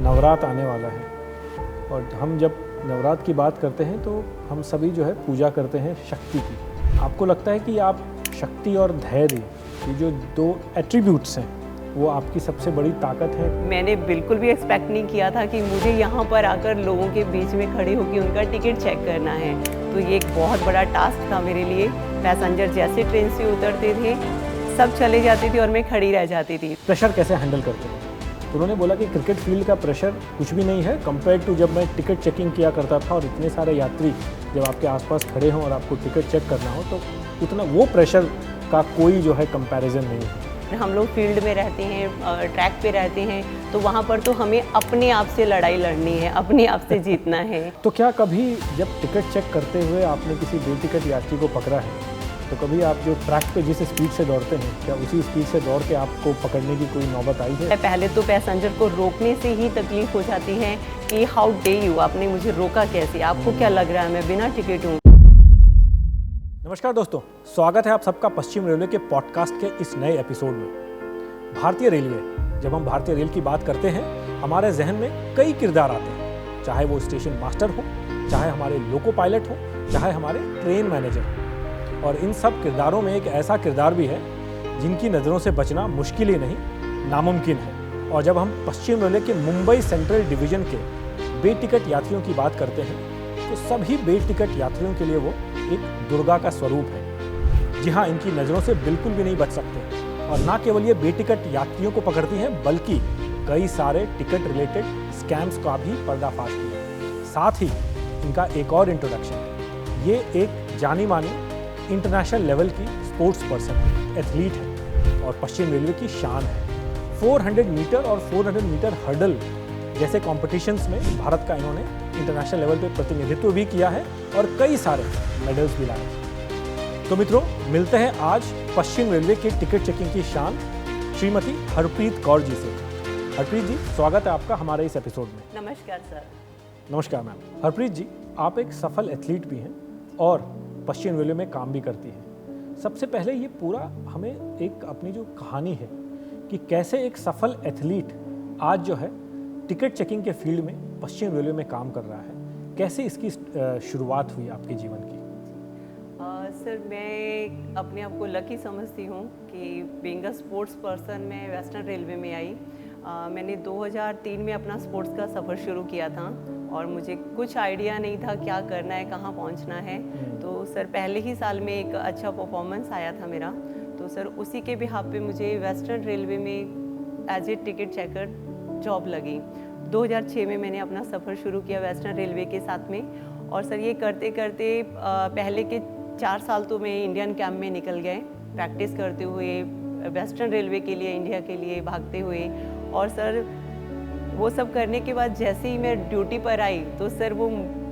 नवरात्र आने वाला है और हम जब नवरात्र की बात करते हैं तो हम सभी जो है पूजा करते हैं शक्ति की। आपको लगता है कि आप शक्ति और धैर्य, ये जो दो एट्रीब्यूट्स हैं, वो आपकी सबसे बड़ी ताकत है? मैंने बिल्कुल भी एक्सपेक्ट नहीं किया था कि मुझे यहाँ पर आकर लोगों के बीच में खड़े होकर उनका टिकट चेक करना है। तो ये एक बहुत बड़ा टास्क था मेरे लिए। पैसेंजर जैसे ट्रेन से उतरते थे, सब चले जाते थे और मैं खड़ी रह जाती थी। प्रेशर कैसे हैंडल करते हैं? तो उन्होंने बोला कि क्रिकेट फील्ड का प्रेशर कुछ भी नहीं है कंपेयर टू जब मैं टिकट चेकिंग किया करता था और इतने सारे यात्री जब आपके आसपास खड़े हों और आपको टिकट चेक करना हो, तो उतना वो प्रेशर का कोई जो है कंपैरिजन नहीं है। हम लोग फील्ड में रहते हैं, ट्रैक पे रहते हैं, तो वहाँ पर तो हमें अपने आप से लड़ाई लड़नी है, अपने आप से जीतना है। तो क्या कभी जब टिकट चेक करते हुए आपने किसी बेटिकट यात्री को पकड़ा है, तो कभी आप जो ट्रैक पे जिस स्पीड से दौड़ते हैं, क्या उसी स्पीड से दौड़ के आपको पकड़ने की कोई नौबत आई है? पहले तो पैसेंजर को रोकने से ही तकलीफ हो जाती है कि हाउ डे यू, आपने मुझे रोका कैसे, आपको क्या लग रहा है मैं बिना टिकट हूँ। नमस्कार दोस्तों, स्वागत है आप सबका पश्चिम रेलवे के पॉडकास्ट के इस नए एपिसोड में। भारतीय रेलवे, जब हम भारतीय रेल की बात करते हैं, हमारे जहन में कई किरदार आते हैं, चाहे वो स्टेशन मास्टर हो, चाहे हमारे लोको पायलट हो, चाहे हमारे ट्रेन मैनेजर हो। और इन सब किरदारों में एक ऐसा किरदार भी है जिनकी नज़रों से बचना मुश्किल ही नहीं, नामुमकिन है। और जब हम पश्चिम रेलवे के मुंबई सेंट्रल डिवीजन के बेटिकट यात्रियों की बात करते हैं, तो सभी बेटिकट यात्रियों के लिए वो एक दुर्गा का स्वरूप है। जी हाँ, इनकी नज़रों से बिल्कुल भी नहीं बच सकते। और ना केवल ये बेटिकट यात्रियों को पकड़ती हैं, बल्कि कई सारे टिकट रिलेटेड स्कैम्स का भी पर्दाफाश किया। साथ ही इनका एक और इंट्रोडक्शन है, ये एक जानी मानी इंटरनेशनल लेवल की स्पोर्ट्स पर्सन है, एथलीट है और पश्चिम रेलवे की शान है। 400 मीटर और 400 मीटर हर्डल जैसे कॉम्पिटिशन्स में भारत का इन्होंने इंटरनेशनल लेवल पे प्रतिनिधित्व भी किया है और कई सारे मेडल्स भी लाए। तो मित्रों, मिलते हैं आज पश्चिम रेलवे के टिकट चेकिंग की शान श्रीमती हरप्रीत कौर जी से। हरप्रीत जी, स्वागत है आपका हमारे इस एपिसोड में। नमस्कार सर। नमस्कार मैम। हरप्रीत जी, आप एक सफल एथलीट भी हैं और पश्चिम रेलवे में काम भी करती हैं। सबसे पहले ये पूरा हमें एक अपनी जो कहानी है कि कैसे एक सफल एथलीट आज जो है टिकट चेकिंग के फील्ड में पश्चिम रेलवे में काम कर रहा है, कैसे इसकी शुरुआत हुई आपके जीवन की? सर, मैं अपने आप को लकी समझती हूँ कि बीइंग अ स्पोर्ट्स पर्सन मैं वेस्टर्न रेलवे में आई। मैंने 2003 में अपना स्पोर्ट्स का सफ़र शुरू किया था और मुझे कुछ आइडिया नहीं था क्या करना है, कहाँ पहुँचना है। तो सर, पहले ही साल में एक अच्छा परफॉर्मेंस आया था मेरा, तो सर उसी के बिहाफ पे मुझे वेस्टर्न रेलवे में as a ticket checker job लगी। 2006 में मैंने अपना सफ़र शुरू किया वेस्टर्न रेलवे के साथ में। और सर, ये करते करते पहले के 4 साल तो मैं इंडियन कैंप में निकल गए, प्रैक्टिस करते हुए वेस्टर्न रेलवे के लिए, इंडिया के लिए भागते हुए। और सर, वो सब करने के बाद जैसे ही मैं ड्यूटी पर आई, तो सर वो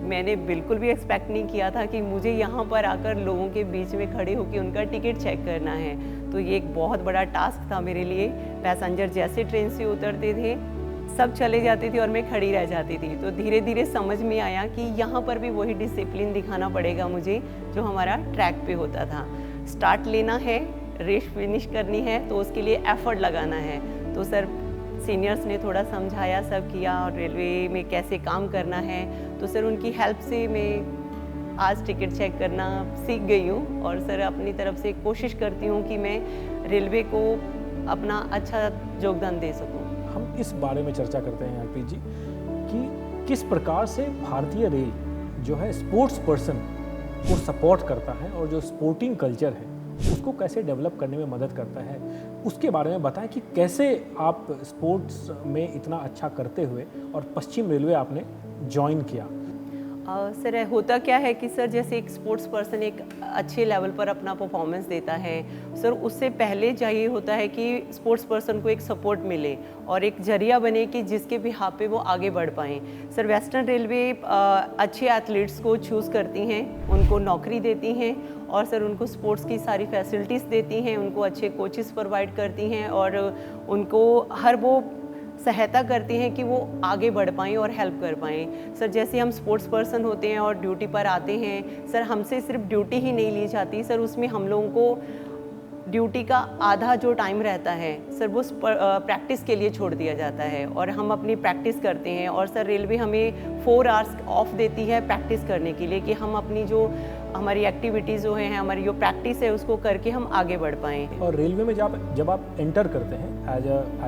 मैंने बिल्कुल भी एक्सपेक्ट नहीं किया था कि मुझे यहाँ पर आकर लोगों के बीच में खड़े होकर उनका टिकट चेक करना है। तो ये एक बहुत बड़ा टास्क था मेरे लिए। पैसेंजर जैसे ट्रेन से उतरते थे, सब चले जाते थे और मैं खड़ी रह जाती थी। तो धीरे धीरे समझ में आया कि यहाँ पर भी वही डिसिप्लिन दिखाना पड़ेगा मुझे जो हमारा ट्रैक पे होता था। स्टार्ट लेना है, रेस फिनिश करनी है, तो उसके लिए एफर्ट लगाना है। तो सर, सीनियर्स ने थोड़ा समझाया, सब किया और रेलवे में कैसे काम करना है। तो सर, उनकी हेल्प से मैं आज टिकट चेक करना सीख गई हूँ। और सर, अपनी तरफ से कोशिश करती हूँ कि मैं रेलवे को अपना अच्छा योगदान दे सकूँ। हम इस बारे में चर्चा करते हैं हरप्रीत जी कि किस प्रकार से भारतीय रेल जो है स्पोर्ट्स पर्सन को सपोर्ट करता है और जो स्पोर्टिंग कल्चर है उसको कैसे डेवलप करने में मदद करता है, उसके बारे में बताएं कि कैसे आप स्पोर्ट्स में इतना अच्छा करते हुए और पश्चिम रेलवे आपने ज्वाइन किया। सर, होता क्या है कि सर, जैसे एक स्पोर्ट्स पर्सन एक अच्छे लेवल पर अपना परफॉर्मेंस देता है, सर उससे पहले चाहिए होता है कि स्पोर्ट्स पर्सन को एक सपोर्ट मिले और एक जरिया बने कि जिसके बिहाफ पे वो आगे बढ़ पाएँ। सर, वेस्टर्न रेलवे अच्छे एथलीट्स को चूज़ करती हैं, उनको नौकरी देती हैं और सर उनको स्पोर्ट्स की सारी फैसिलिटीज़ देती हैं, उनको अच्छे कोचेस प्रोवाइड करती हैं और उनको हर वो सहायता करती हैं कि वो आगे बढ़ पाएँ और हेल्प कर पाएँ। सर, जैसे हम स्पोर्ट्स पर्सन होते हैं और ड्यूटी पर आते हैं, सर हमसे सिर्फ ड्यूटी ही नहीं ली जाती, सर उसमें हम लोगों को ड्यूटी का आधा जो टाइम रहता है सर वो प्रैक्टिस के लिए छोड़ दिया जाता है और हम अपनी प्रैक्टिस करते हैं। और सर रेलवे हमें 4 आवर्स ऑफ देती है प्रैक्टिस करने के लिए कि हम अपनी जो हमारी एक्टिविटीज़ जो हैं, हमारी जो प्रैक्टिस है उसको करके हम आगे बढ़ पाएँ। और रेलवे में जब आप एंटर करते हैं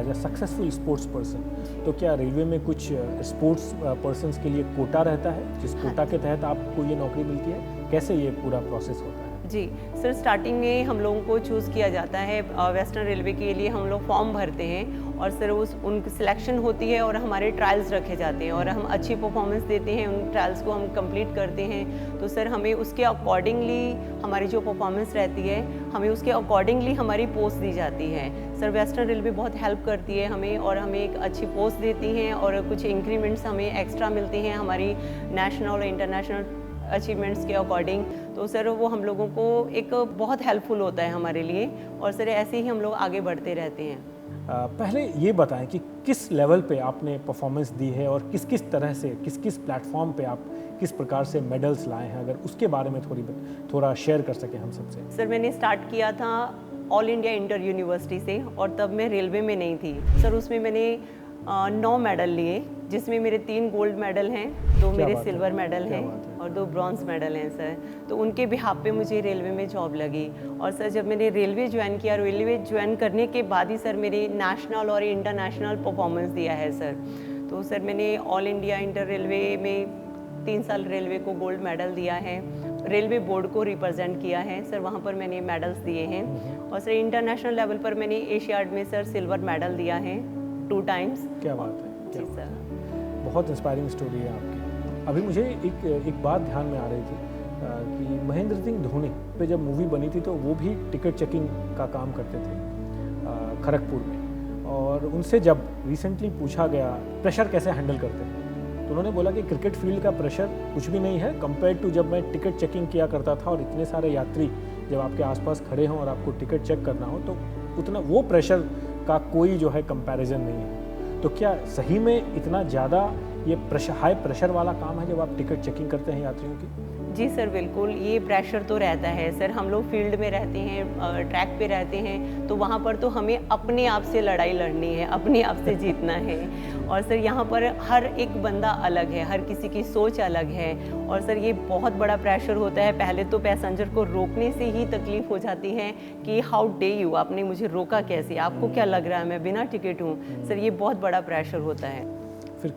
as a successful sports person, तो क्या रेलवे में कुछ स्पोर्ट्स पर्सन्स के लिए कोटा रहता है जिस कोटा के तहत आपको ये नौकरी मिलती है? कैसे ये पूरा प्रोसेस होता है? जी सर, स्टार्टिंग में हम लोगों को चूज़ किया जाता है वेस्टर्न रेलवे के लिए। हम लोग फॉर्म भरते हैं और सर उनकी सिलेक्शन होती है और हमारे ट्रायल्स रखे जाते हैं और हम अच्छी परफॉर्मेंस देते हैं, उन ट्रायल्स को हम कंप्लीट करते हैं। तो सर हमें उसके अकॉर्डिंगली हमारी जो परफॉर्मेंस रहती है, हमें उसके अकॉर्डिंगली हमारी पोस्ट दी जाती है। सर वेस्टर्न रेलवे बहुत हेल्प करती है हमें और हमें एक अच्छी पोस्ट देती हैं और कुछ इंक्रीमेंट्स हमें एक्स्ट्रा मिलते हैं हमारी नेशनल और इंटरनेशनल अचीवमेंट्स के अकॉर्डिंग। तो सर वो हम लोगों को एक बहुत हेल्पफुल होता है हमारे लिए और सर ऐसे ही हम लोग आगे बढ़ते रहते हैं। पहले ये बताएं कि किस लेवल पे आपने परफॉर्मेंस दी है और किस किस तरह से किस प्लेटफॉर्म पे आप किस प्रकार से मेडल्स लाए हैं, अगर उसके बारे में थोड़ा शेयर कर सकें हम सबसे। सर मैंने स्टार्ट किया था ऑल इंडिया इंटर यूनिवर्सिटी से और तब मैं रेलवे में नहीं थी सर। उसमें मैंने 9 मेडल लिए, जिसमें मेरे 3 गोल्ड मेडल हैं, 2 मेरे सिल्वर मेडल हैं और 2 ब्रॉन्ज मेडल हैं सर। तो उनके बिहाफ पे मुझे रेलवे में जॉब लगी और सर जब मैंने रेलवे ज्वाइन किया, रेलवे ज्वाइन करने के बाद ही सर मेरे नेशनल और इंटरनेशनल परफॉर्मेंस दिया है सर। तो सर मैंने ऑल इंडिया इंटर रेलवे में 3 साल रेलवे को गोल्ड मेडल दिया है, रेलवे बोर्ड को रिप्रेजेंट किया है सर, वहाँ पर मैंने मेडल्स दिए हैं। और सर इंटरनेशनल लेवल पर मैंने एशियाड में सर सिल्वर मेडल दिया है 2 टाइम्स। क्या बात है, जी सर, बहुत इंस्पायरिंग स्टोरी है आपकी। अभी मुझे एक बात ध्यान में आ रही थी कि महेंद्र सिंह धोनी पे जब मूवी बनी थी तो वो भी टिकट चेकिंग का काम करते थे खड़गपुर में, और उनसे जब रिसेंटली पूछा गया प्रेशर कैसे हैंडल करते हैं, तो उन्होंने बोला कि क्रिकेट फील्ड का प्रेशर कुछ भी नहीं है कंपेयर टू जब मैं टिकट चेकिंग किया करता था और इतने सारे यात्री जब आपके आसपास खड़े हों और आपको टिकट चेक करना हो, तो उतना वो प्रेशर का कोई जो है कंपैरिजन नहीं है। तो क्या सही में इतना ज़्यादा ये हाई प्रेशर वाला काम है जब आप टिकट चेकिंग करते हैं यात्रियों की? जी सर, बिल्कुल ये प्रेशर तो रहता है सर। हम लोग फील्ड में रहते हैं, ट्रैक पे रहते हैं, तो वहाँ पर तो हमें अपने आप से लड़ाई लड़नी है, अपने आप से जीतना है। और सर यहाँ पर हर एक बंदा अलग है, हर किसी की सोच अलग है और सर ये बहुत बड़ा प्रेशर होता है। पहले तो पैसेंजर को रोकने से ही तकलीफ हो जाती है कि हाउ डे यू, आपने मुझे रोका कैसे, आपको क्या लग रहा है मैं बिना टिकट हूँ। सर ये बहुत बड़ा प्रेशर होता है। फिर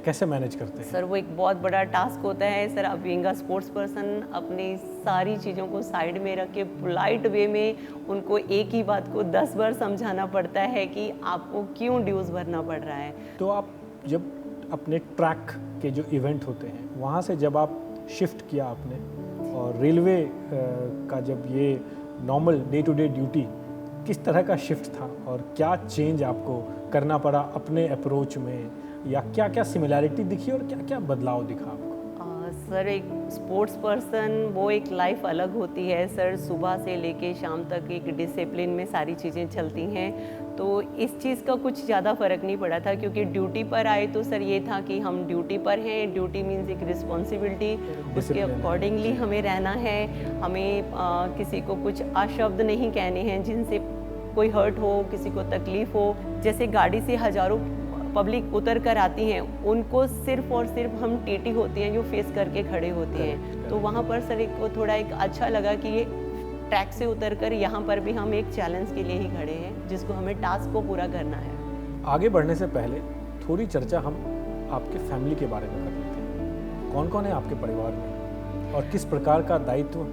कैसे मैनेज करते हैं? सर वो एक बहुत बड़ा टास्क होता है सर। अब बीइंग अ स्पोर्ट्स पर्सन अपनी सारी चीज़ों को साइड में रख के पोलाइट वे में उनको एक ही बात को 10 बार समझाना पड़ता है कि आपको क्यों ड्यूज़ भरना पड़ रहा है। तो आप जब अपने ट्रैक के जो इवेंट होते हैं वहाँ से जब आप शिफ्ट किया आपने और रेलवे का जब ये normal day to day duty, किस तरह का शिफ्ट था और क्या चेंज आपको करना पड़ा अपने अप्रोच में, या क्या क्या सिमिलैरिटी दिखी और क्या क्या बदलाव दिखा आपको? सर एक स्पोर्ट्स पर्सन वो एक लाइफ अलग होती है सर। सुबह से लेके शाम तक एक डिसिप्लिन में सारी चीज़ें चलती हैं, तो इस चीज़ का कुछ ज़्यादा फ़र्क नहीं पड़ा था क्योंकि ड्यूटी पर आए तो सर ये था कि हम ड्यूटी पर हैं। ड्यूटी मीन्स एक रिस्पॉन्सिबिलिटी, उसके अकॉर्डिंगली हमें रहना है। हमें किसी को कुछ अशब्द नहीं कहने हैं जिनसे कोई हर्ट हो, किसी को तकलीफ़ हो। जैसे गाड़ी से हज़ारों पब्लिक उतर कर आती हैं, उनको सिर्फ और सिर्फ हम टीटी होती हैं जो फेस करके खड़े होते हैं। तो वहाँ पर सर एक थोड़ा एक अच्छा लगा कि ये ट्रैक से उतर कर यहाँ पर भी हम एक चैलेंज के लिए ही खड़े हैं जिसको हमें टास्क को पूरा करना है। आगे बढ़ने से पहले थोड़ी चर्चा हम आपके फैमिली के बारे में कर लेते हैं। कौन कौन है आपके परिवार में और किस प्रकार का दायित्व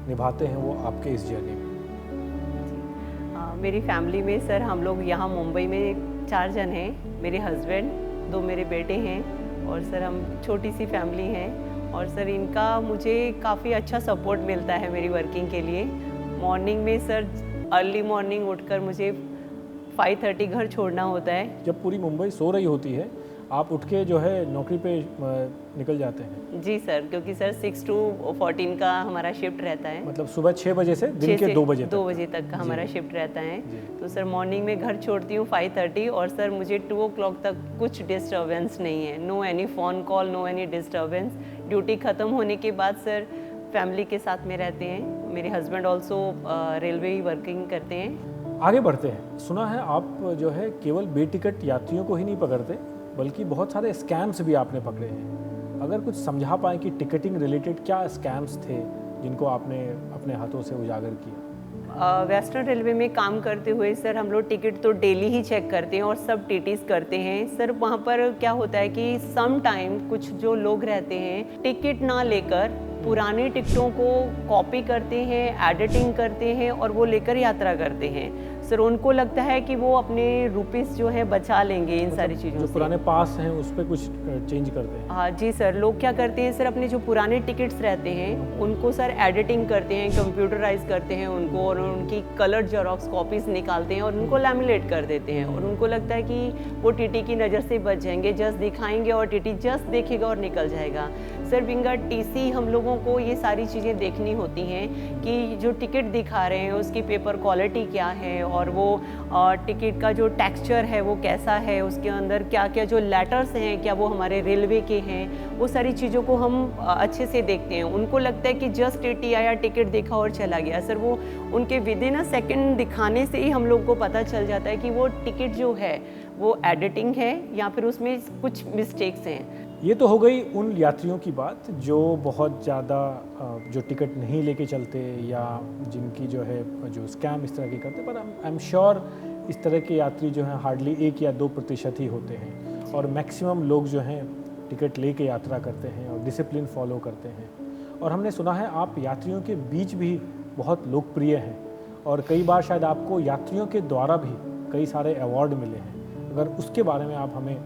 निभाते हैं वो आपके इस जर्नी में? मेरी फैमिली में सर हम लोग यहाँ मुंबई में 4 जन हैं। मेरे हस्बैंड, 2 मेरे बेटे हैं और सर हम छोटी सी फैमिली हैं। और सर इनका मुझे काफ़ी अच्छा सपोर्ट मिलता है मेरी वर्किंग के लिए। मॉर्निंग में सर अर्ली मॉर्निंग उठकर मुझे 5:30 घर छोड़ना होता है। जब पूरी मुंबई सो रही होती है आप उठ के जो है नौकरी पे निकल जाते हैं? जी सर, क्योंकि सर 6 to 14 का हमारा शिफ्ट रहता है। मतलब सुबह 6 बजे से दिन के 2 बजे तक? 2 बजे तक का हमारा शिफ्ट रहता है। तो सर मॉर्निंग में घर छोड़ती हूँ 5:30 और सर मुझे 2 o'clock तक कुछ डिस्टर्बेंस नहीं है। No any phone call, no any disturbance. Duty ख़त्म होने के बाद सर फैमिली के साथ में रहते हैं। मेरे हस्बैंड ऑल्सो रेलवे ही वर्किंग करते हैं। आगे बढ़ते हैं। सुना है आप जो है केवल बेटिकट यात्रियों को ही नहीं पकड़ते, बल्कि बहुत सारे स्कैम्स भी आपने पकड़े हैं। अगर कुछ समझा पाएँ कि टिकटिंग रिलेटेड क्या स्कैम्स थे जिनको आपने अपने हाथों से उजागर किया? वेस्टर्न रेलवे में काम करते हुए सर हम लोग टिकट तो डेली ही चेक करते हैं और सब टीटीज करते हैं। सर वहाँ पर क्या होता है कि सम टाइम कुछ जो लोग रहते हैं टिकट ना लेकर पुरानी टिकटों को कॉपी करते हैं, एडिटिंग करते हैं और वो लेकर यात्रा करते हैं। सर उनको लगता है कि वो अपने रुपीस जो है बचा लेंगे इन सारी चीज़ों जो से। पुराने पास हैं उस पर कुछ चेंज करते हैं। हाँ जी सर, लोग क्या करते हैं सर, अपने जो पुराने टिकट्स रहते हैं उनको सर एडिटिंग करते हैं, कंप्यूटराइज करते हैं उनको, और उनकी कलर जेरोक्स कॉपीज निकालते हैं और उनको लैमिनेट कर देते हैं। और उनको लगता है कि वो टीटी की नज़र से बच जाएंगे, जस्ट दिखाएंगे और टीटी जस्ट देखेगा और निकल जाएगा। सर बिंगा टीसी हम लोगों को ये सारी चीज़ें देखनी होती हैं कि जो टिकट दिखा रहे हैं उसकी पेपर क्वालिटी क्या है, और वो टिकट का जो टेक्सचर है वो कैसा है, उसके अंदर क्या क्या जो लेटर्स हैं क्या वो हमारे रेलवे के हैं, वो सारी चीज़ों को हम अच्छे से देखते हैं। उनको लगता है कि जस्ट टीटी आया, टिकट देखा और चला गया। सर वो उनके विदिन अ सेकेंड दिखाने से ही हम लोग को पता चल जाता है कि वो टिकट जो है वो एडिटिंग है या फिर उसमें कुछ मिस्टेक्स हैं। ये तो हो गई उन यात्रियों की बात जो बहुत ज़्यादा जो टिकट नहीं लेके चलते या जिनकी जो है जो स्कैम इस तरह के करते, पर आई एम श्योर इस तरह के यात्री जो हैं हार्डली 1 या 2% ही होते हैं, और मैक्सिमम लोग जो हैं टिकट लेके यात्रा करते हैं और डिसिप्लिन फॉलो करते हैं। और हमने सुना है आप यात्रियों के बीच भी बहुत लोकप्रिय हैं, और कई बार शायद आपको यात्रियों के द्वारा भी कई सारे अवार्ड मिले हैं। अगर उसके बारे में आप हमें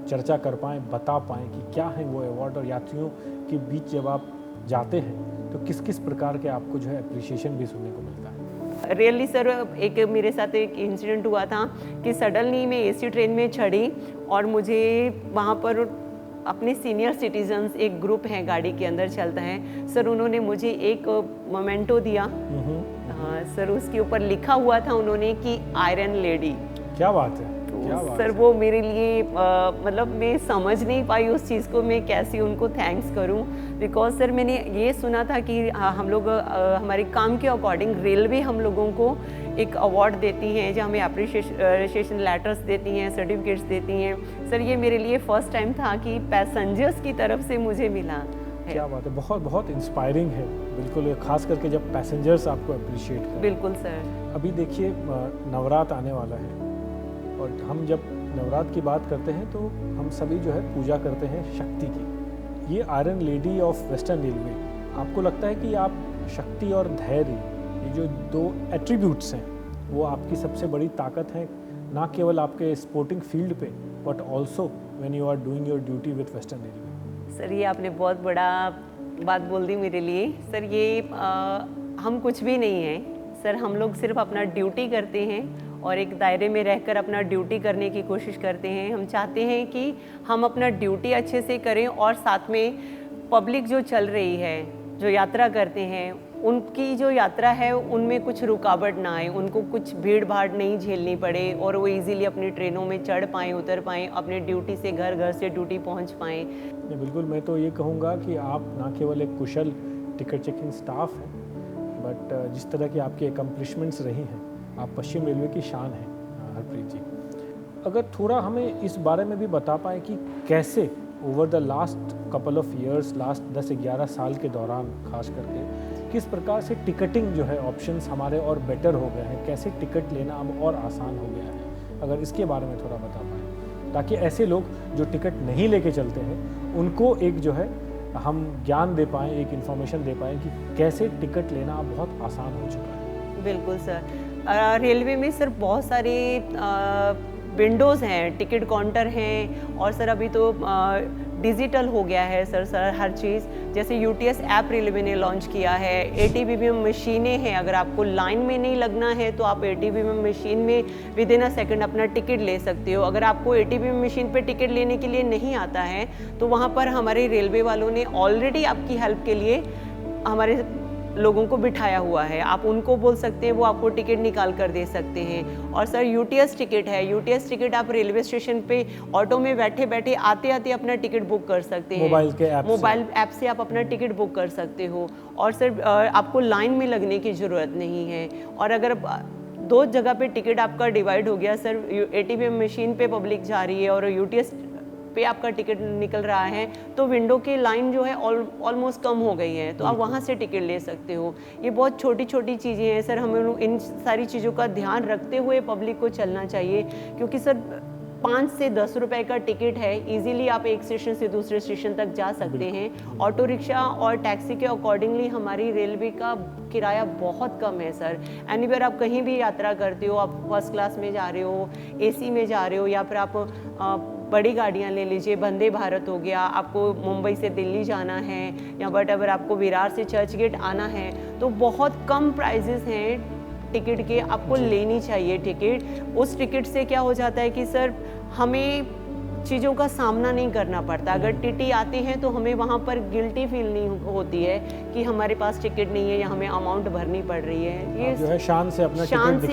चर्चा कर पाएँ, बता पाएँ कि क्या है वो अवार्ड, और यात्रियों के बीच जब आप जाते हैं तो किस किस प्रकार के आपको जो है अप्रिसिएशन भी सुनने को मिलता है? रियली सर, एक मेरे साथ एक इंसिडेंट हुआ था कि सडनली मैं एसी ट्रेन में चढ़ी और मुझे वहाँ पर अपने सीनियर सिटीजन्स, एक ग्रुप है गाड़ी के अंदर चलता है सर, उन्होंने मुझे एक मोमेंटो दिया। हाँ सर, उसके ऊपर लिखा हुआ था उन्होंने कि आयरन लेडी। क्या बात है, क्या बात सर है। वो मेरे लिए मतलब मैं समझ नहीं पाई उस चीज़ को मैं कैसे उनको थैंक्स करूं, बिकॉज सर मैंने ये सुना था कि हम लोग हमारे काम के अकॉर्डिंग रेलवे हम लोगों को एक अवार्ड देती हैं, जो हमें अप्रिशिएशन लेटर्स देती हैं, सर्टिफिकेट्स देती हैं। सर ये मेरे लिए फर्स्ट टाइम था कि पैसेंजर्स की तरफ से मुझे मिला है। क्या बात है, बहुत बहुत इंस्पायरिंग है बिल्कुल, खास करके जब पैसेंजर्स आपको अप्रिशिएट करें। बिल्कुल सर। अभी देखिए नवरात्र आने वाला है, और हम जब नवरात्र की बात करते हैं तो हम सभी जो है पूजा करते हैं शक्ति की। ये iron lady of western railway, आपको लगता है कि आप शक्ति और धैर्य, ये जो 2 एट्रीब्यूट्स हैं, वो आपकी सबसे बड़ी ताकत है, ना केवल आपके स्पोर्टिंग फील्ड पे but also when you are doing your duty with western railway? Sir ये आपने बहुत बड़ा बात बोल दी मेरे लिए। सर ये हम कुछ भी नहीं हैं सर, हम लोग सिर्फ अपना ड्यूटी करते हैं और एक दायरे में रहकर अपना ड्यूटी करने की कोशिश करते हैं। हम चाहते हैं कि हम अपना ड्यूटी अच्छे से करें और साथ में पब्लिक जो चल रही है, जो यात्रा करते हैं, उनकी जो यात्रा है उनमें कुछ रुकावट ना आए, उनको कुछ भीड़ भाड़ नहीं झेलनी पड़े और वो इजीली अपनी ट्रेनों में चढ़ पाएँ, उतर पाएँ, अपने ड्यूटी से घर से ड्यूटी पहुंच पाएँ। बिल्कुल, मैं तो ये कहूँगा कि आप ना केवल एक कुशल टिकट चेकिंग स्टाफ हैं, बट जिस तरह की आपकी एकम्प्लिशमेंट्स रही हैं, आप पश्चिम रेलवे की शान हैं हरप्रीत जी। अगर थोड़ा हमें इस बारे में भी बता पाएँ कि कैसे over the last couple of years, last 10-11 साल के दौरान खास करके, किस प्रकार से टिकटिंग जो है ऑप्शंस हमारे और बेटर हो गए हैं, कैसे टिकट लेना अब और आसान हो गया है, अगर इसके बारे में थोड़ा बता पाएँ, ताकि ऐसे लोग जो टिकट नहीं लेके चलते हैं उनको एक जो है हम ज्ञान दे पाएँ, एक इन्फॉर्मेशन दे पाएँ कि कैसे टिकट लेना अब बहुत आसान हो चुका है। बिल्कुल सर, रेलवे में सर बहुत सारे विंडोज़ हैं, टिकट काउंटर हैं, और सर अभी तो डिजिटल हो गया है सर हर चीज़। जैसे यूटीएस ऐप रेलवे ने लॉन्च किया है, एटीबीबीएम मशीनें हैं, अगर आपको लाइन में नहीं लगना है तो आप एटीबीबीएम मशीन में विदिन अ सेकंड अपना टिकट ले सकते हो। अगर आपको एटीबीबीएम मशीन पे टिकट लेने के लिए नहीं आता है तो वहाँ पर हमारे रेलवे वालों ने ऑलरेडी आपकी हेल्प के लिए हमारे लोगों को बिठाया हुआ है, आप उनको बोल सकते हैं, वो आपको टिकट निकाल कर दे सकते हैं। और सर यूटीएस टिकट है, यूटीएस टिकट आप रेलवे स्टेशन पे ऑटो में बैठे बैठे आते आते अपना टिकट बुक कर सकते हैं। मोबाइल ऐप से आप अपना टिकट बुक कर सकते हो। और सर आपको लाइन में लगने की ज़रूरत नहीं है। और अगर 2 जगह पे टिकट आपका डिवाइड हो गया, सर एटीएम मशीन पे पब्लिक जा रही है और यूटीएस पे आपका टिकट निकल रहा है, तो विंडो की लाइन जो है ऑलमोस्ट कम हो गई है, तो आप वहाँ से टिकट ले सकते हो। ये बहुत छोटी छोटी चीज़ें हैं सर, हमें इन सारी चीज़ों का ध्यान रखते हुए पब्लिक को चलना चाहिए, क्योंकि सर 5 से 10 रुपए का टिकट है, इजीली आप एक स्टेशन से दूसरे स्टेशन तक जा सकते हैं। ऑटो रिक्शा और टैक्सी के अकॉर्डिंगली हमारी रेलवे का किराया बहुत कम है सर। एनीवेयर आप कहीं भी यात्रा करते हो, आप फर्स्ट क्लास में जा रहे हो, एसी में जा रहे हो, या फिर आप बड़ी गाड़ियाँ ले लीजिए, वंदे भारत हो गया, आपको मुंबई से दिल्ली जाना है, या वटएवर आपको विरार से चर्च गेट आना है, तो बहुत कम प्राइजेस हैं टिकट के, आपको लेनी चाहिए टिकट। उस टिकट से क्या हो जाता है कि सर हमें चीज़ों का सामना नहीं करना पड़ता। अगर टीटी आते हैं तो हमें वहाँ पर गिल्टी फील नहीं होती है कि हमारे पास टिकट नहीं है या हमें अमाउंट भरनी पड़ रही है। ये जो है शान से अपना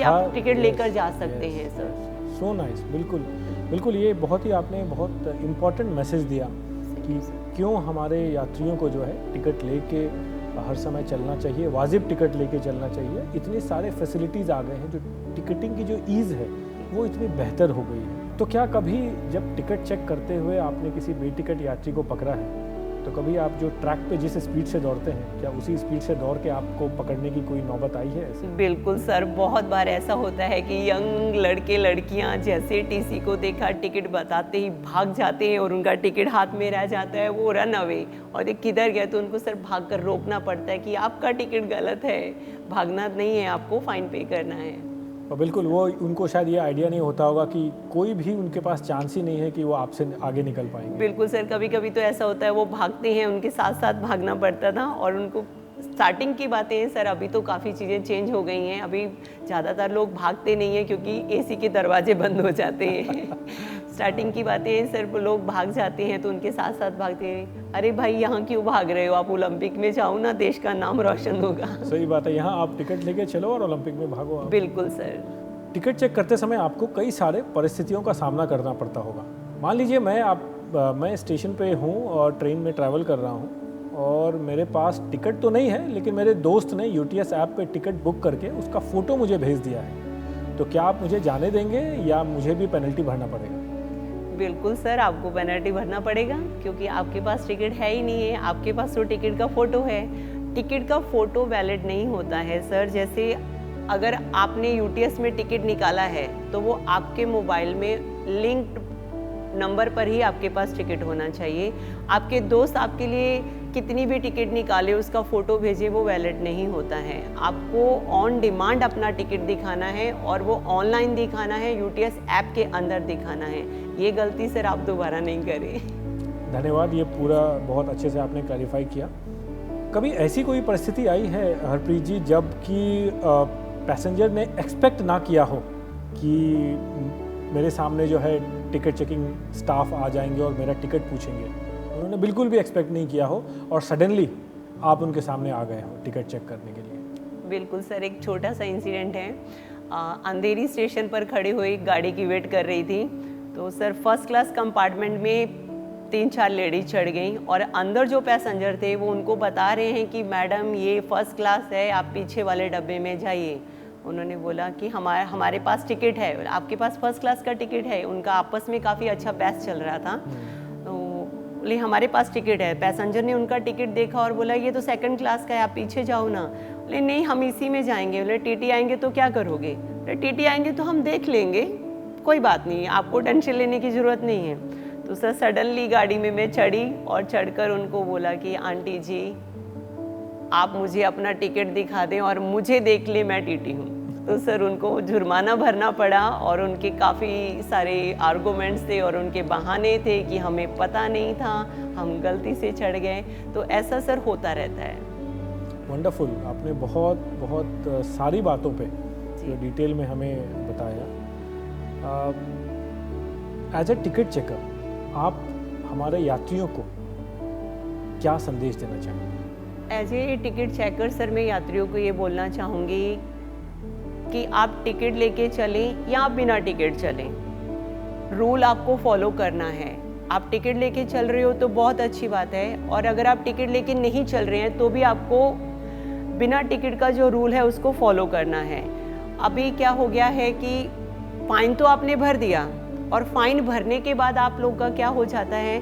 आप टिकट लेकर जा सकते हैं सर। सो नाइस, बिल्कुल बिल्कुल, ये बहुत ही आपने बहुत इम्पोर्टेंट मैसेज दिया कि क्यों हमारे यात्रियों को जो है टिकट लेके हर समय चलना चाहिए, वाजिब टिकट लेके चलना चाहिए। इतने सारे फैसिलिटीज़ आ गए हैं, जो टिकटिंग की जो ईज़ है वो इतनी बेहतर हो गई है। तो क्या कभी जब टिकट चेक करते हुए आपने किसी बेटिकट यात्री को पकड़ा है, तो कभी आप जो ट्रैक पे जिस स्पीड से दौड़ते हैं, क्या उसी स्पीड से दौड़ के आपको पकड़ने की कोई नौबत आई है ऐसे? बिल्कुल सर, बहुत बार ऐसा होता है कि यंग लड़के लड़कियां जैसे टीसी को देखा टिकट बताते ही भाग जाते हैं और उनका टिकट हाथ में रह जाता है, वो रन अवे। और ये किधर गया, तो उनको सर भाग कर रोकना पड़ता है कि आपका टिकट गलत है, भागना नहीं है, आपको फाइन पे करना है। और बिल्कुल वो उनको शायद ये आइडिया नहीं होता होगा कि कोई भी उनके पास चांस ही नहीं है कि वो आपसे आगे निकल पाएंगे। बिल्कुल सर, कभी कभी तो ऐसा होता है वो भागते हैं, उनके साथ साथ भागना पड़ता था। और उनको स्टार्टिंग की बातें हैं सर, अभी तो काफ़ी चीज़ें चेंज हो गई हैं, अभी ज़्यादातर लोग भागते नहीं हैं क्योंकि एसी के दरवाजे बंद हो जाते हैं। स्टार्टिंग की बातें हैं सर, लोग भाग जाते हैं तो उनके साथ साथ भागते हैं। अरे भाई यहाँ क्यों भाग रहे हो, आप ओलंपिक में जाओ ना, देश का नाम रोशन होगा। सही बात है, यहाँ आप टिकट लेके चलो और ओलंपिक में भागो आप। बिल्कुल सर। टिकट चेक करते समय आपको कई सारे परिस्थितियों का सामना करना पड़ता होगा। मान लीजिए मैं स्टेशन पे हूँ और ट्रेन में ट्रैवल कर रहा हूँ और मेरे पास टिकट तो नहीं है, लेकिन मेरे दोस्त ने यूटीएस ऐप पे टिकट बुक करके उसका फ़ोटो मुझे भेज दिया है, तो क्या आप मुझे जाने देंगे या मुझे भी पेनल्टी भरना पड़ेगा? बिल्कुल सर, आपको पेनल्टी भरना पड़ेगा, क्योंकि आपके पास टिकट है ही नहीं है, आपके पास तो टिकट का फ़ोटो है। टिकट का फ़ोटो वैलिड नहीं होता है सर। जैसे अगर आपने यूटीएस में टिकट निकाला है तो वो आपके मोबाइल में लिंक्ड नंबर पर ही आपके पास टिकट होना चाहिए। आपके दोस्त आपके लिए कितनी भी टिकट निकाले, उसका फ़ोटो भेजे, वो वैलिड नहीं होता है। आपको ऑन डिमांड अपना टिकट दिखाना है और वो ऑनलाइन दिखाना है, यूटीएस ऐप के अंदर दिखाना है। ये गलती सर आप दोबारा नहीं करें। धन्यवाद, ये पूरा बहुत अच्छे से आपने क्लैरिफाई किया। कभी ऐसी कोई परिस्थिति आई है हरप्रीत जी जब कि पैसेंजर ने एक्सपेक्ट ना किया हो कि मेरे सामने जो है टिकट चेकिंग स्टाफ आ जाएंगे और मेरा टिकट पूछेंगे, उन्होंने बिल्कुल भी एक्सपेक्ट नहीं किया हो और सडनली आप उनके सामने आ गए हो टिकट चेक करने के लिए? बिल्कुल सर, एक छोटा सा इंसिडेंट है। अंधेरी स्टेशन पर खड़ी हुई गाड़ी की वेट कर रही थी, तो सर फर्स्ट क्लास कंपार्टमेंट में 3-4 लेडीज चढ़ गई और अंदर जो पैसेंजर थे वो उनको बता रहे हैं कि मैडम ये फर्स्ट क्लास है, आप पीछे वाले डब्बे में जाइए। उन्होंने बोला कि हमारे पास टिकट है, आपके पास फर्स्ट क्लास का टिकट है। उनका आपस में काफ़ी अच्छा बहस चल रहा था, तो बोले हमारे पास टिकट है। पैसेंजर ने उनका टिकट देखा और बोला ये तो सेकंड क्लास का है, आप पीछे जाओ ना। बोले नहीं, हम इसी में जाएंगे। बोले टीटी आएंगे तो क्या करोगे? बोले टीटी आएंगे तो हम देख लेंगे, कोई बात नहीं, आपको टेंशन लेने की ज़रूरत नहीं है। तो सर सडनली गाड़ी में मैं चढ़ी और चढ़कर उनको बोला कि आंटी जी आप मुझे अपना टिकट दिखा दें और मुझे देख ले मैं टीटी हूँ। तो सर उनको जुर्माना भरना पड़ा और उनके काफ़ी सारे आर्गूमेंट्स थे और उनके बहाने थे कि हमें पता नहीं था, हम गलती से चढ़ गए। तो ऐसा सर होता रहता है। वंडरफुल, आपने बहुत बहुत सारी बातों पे डिटेल में हमें बताया। एज ए टिकट चेकर आप हमारे यात्रियों को क्या संदेश देना चाहेंगे? As a ticket checker sir मैं यात्रियों को ये बोलना चाहूँगी कि आप टिकट लेके चलें या आप बिना टिकट चलें, रूल आपको फॉलो करना है। आप टिकट लेके चल रहे हो तो बहुत अच्छी बात है, और अगर आप टिकट लेके नहीं चल रहे हैं तो भी आपको बिना टिकट का जो रूल है उसको फॉलो करना है। अभी क्या हो गया है कि फ़ाइन तो आपने भर दिया, और फ़ाइन भरने के बाद आप लोग का क्या हो जाता है,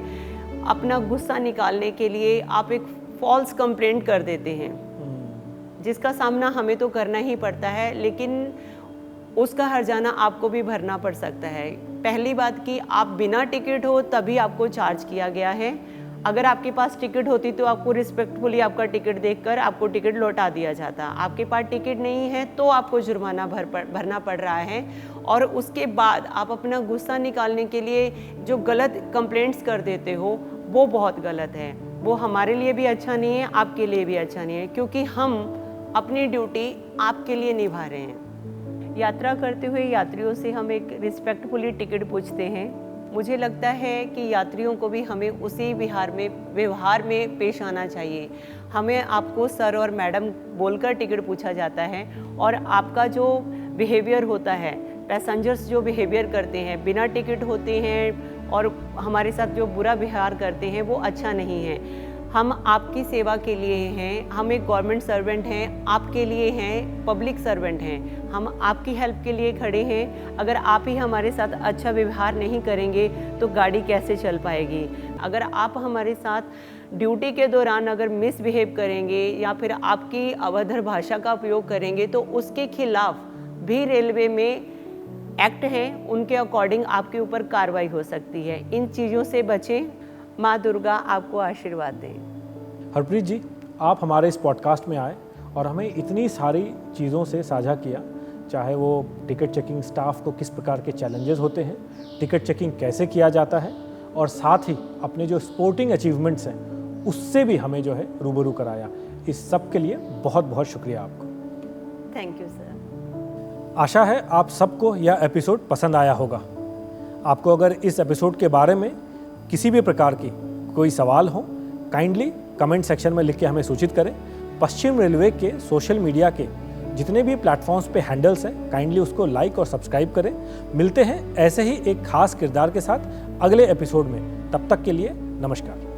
अपना गुस्सा निकालने के लिए आप एक फॉल्स कंप्लेंट कर देते हैं, जिसका सामना हमें तो करना ही पड़ता है, लेकिन उसका हर्जाना आपको भी भरना पड़ सकता है। पहली बात कि आप बिना टिकट हो तभी आपको चार्ज किया गया है। अगर आपके पास टिकट होती तो आपको रिस्पेक्टफुली आपका टिकट देखकर आपको टिकट लौटा दिया जाता। आपके पास टिकट नहीं है तो आपको जुर्माना भरना पड़ रहा है, और उसके बाद आप अपना गुस्सा निकालने के लिए जो गलत कंप्लेंट्स कर देते हो वो बहुत गलत है। वो हमारे लिए भी अच्छा नहीं है, आपके लिए भी अच्छा नहीं है, क्योंकि हम अपनी ड्यूटी आपके लिए निभा रहे हैं। यात्रा करते हुए यात्रियों से हम एक रिस्पेक्टफुली टिकट पूछते हैं। मुझे लगता है कि यात्रियों को भी हमें उसी व्यवहार में पेश आना चाहिए। हमें आपको सर और मैडम बोलकर टिकट पूछा जाता है, और आपका जो बिहेवियर होता है, पैसेंजर्स जो बिहेवियर करते हैं, बिना टिकट होते हैं और हमारे साथ जो बुरा व्यवहार करते हैं वो अच्छा नहीं है। हम आपकी सेवा के लिए हैं, हम एक गवर्नमेंट सर्वेंट हैं, आपके लिए हैं, पब्लिक सर्वेंट हैं। हम आपकी हेल्प के लिए खड़े हैं। अगर आप ही हमारे साथ अच्छा व्यवहार नहीं करेंगे तो गाड़ी कैसे चल पाएगी। अगर आप हमारे साथ ड्यूटी के दौरान अगर मिसबिहेव करेंगे या फिर आपकी अभद्र भाषा का उपयोग करेंगे तो उसके खिलाफ भी रेलवे में एक्ट हैं, उनके अकॉर्डिंग आपके ऊपर कार्रवाई हो सकती है। इन चीज़ों से बचें। माँ दुर्गा आपको आशीर्वाद दें। हरप्रीत जी, आप हमारे इस पॉडकास्ट में आए और हमें इतनी सारी चीज़ों से साझा किया, चाहे वो टिकट चेकिंग स्टाफ को किस प्रकार के चैलेंजेस होते हैं, टिकट चेकिंग कैसे किया जाता है, और साथ ही अपने जो स्पोर्टिंग अचीवमेंट्स हैं उससे भी हमें जो है रूबरू कराया। इस सब के लिए बहुत बहुत शुक्रिया आपको। Thank you sir. आशा है आप सबको यह एपिसोड पसंद आया होगा। आपको अगर इस एपिसोड के बारे में किसी भी प्रकार की कोई सवाल हो, काइंडली कमेंट सेक्शन में लिख के हमें सूचित करें। पश्चिम रेलवे के सोशल मीडिया के जितने भी प्लेटफॉर्म्स पे हैंडल्स हैं, काइंडली उसको लाइक और सब्सक्राइब करें। मिलते हैं ऐसे ही एक खास किरदार के साथ अगले एपिसोड में। तब तक के लिए नमस्कार।